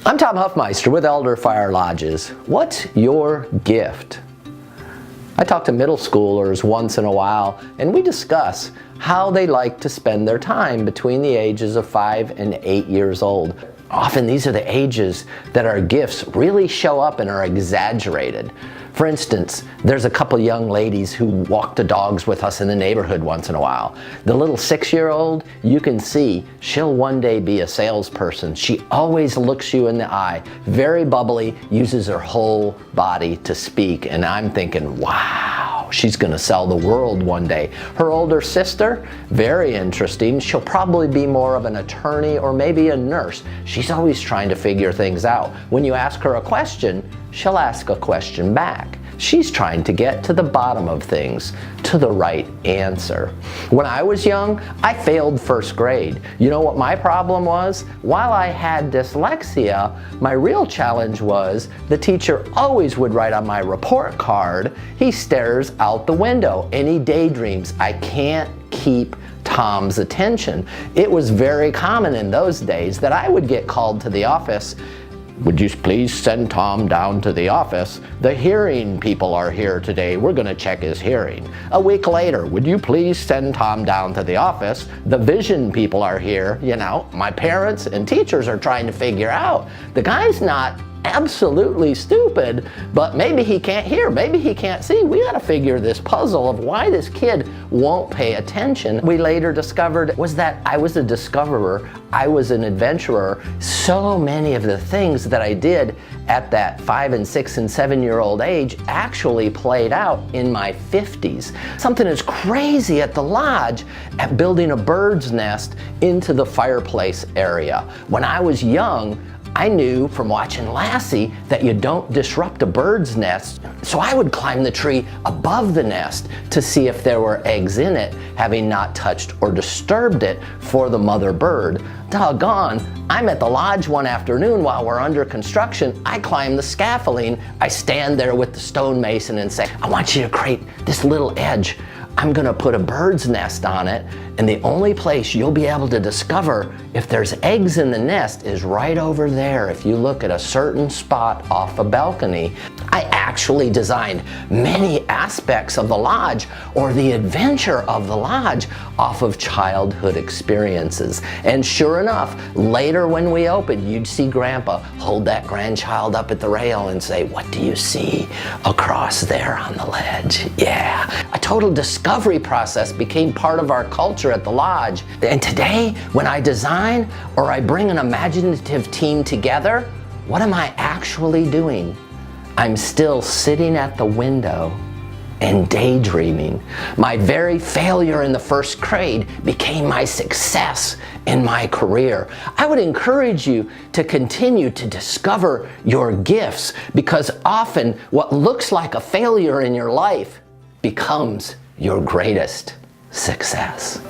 I'm Tom Huffmeister with Elder Fire Lodges. What's your gift? I talk to middle schoolers once in a while and we discuss how they like to spend their time between the ages of 5 and 8 years old. Often these are the ages that our gifts really show up and are exaggerated. For instance, there's a couple young ladies who walk the dogs with us in the neighborhood once in a while. The little 6-year-old, you can see she'll one day be a salesperson. She always looks you in the eye, very bubbly, uses her whole body to speak, and I'm thinking, wow, she's gonna sell the world one day. Her older sister, very interesting. She'll probably be more of an attorney or maybe a nurse. She's always trying to figure things out. When you ask her a question, she'll ask a question back. She's trying to get to the bottom of things, to the right answer. When I was young, I failed first grade. You know what my problem was? While I had dyslexia, my real challenge was the teacher always would write on my report card, he stares out the window and he daydreams. I can't keep Tom's attention. It was very common in those days that I would get called to the office. Would you please send Tom down to the office? The hearing people are here today. We're going to check his hearing. A week later, would you please send Tom down to the office? The vision people are here. You know, my parents and teachers are trying to figure out. The guy's not absolutely stupid, but maybe he can't hear, maybe he can't see. We got to figure this puzzle of why this kid won't pay attention. We later discovered was that I was a discoverer, I was an adventurer. So many of the things that I did at that 5 and 6 and 7-year-old age actually played out in my 50s. Something as crazy at the lodge at building a bird's nest into the fireplace area. When I was young, I knew from watching Lassie that you don't disrupt a bird's nest, so I would climb the tree above the nest to see if there were eggs in it, having not touched or disturbed it for the mother bird. Doggone, I'm at the lodge one afternoon while we're under construction. I climb the scaffolding. I stand there with the stonemason and say, I want you to create this little edge. I'm gonna put a bird's nest on it, and the only place you'll be able to discover if there's eggs in the nest is right over there if you look at a certain spot off a balcony. I actually designed many aspects of the lodge or the adventure of the lodge off of childhood experiences. And sure enough, later when we opened, you'd see Grandpa hold that grandchild up at the rail and say, what do you see across there on the ledge? Yeah, a total discovery process became part of our culture at the lodge. And today, when I design or I bring an imaginative team together, what am I actually doing? I'm still sitting at the window and daydreaming. My very failure in the first grade became my success in my career. I would encourage you to continue to discover your gifts, because often what looks like a failure in your life becomes your greatest success.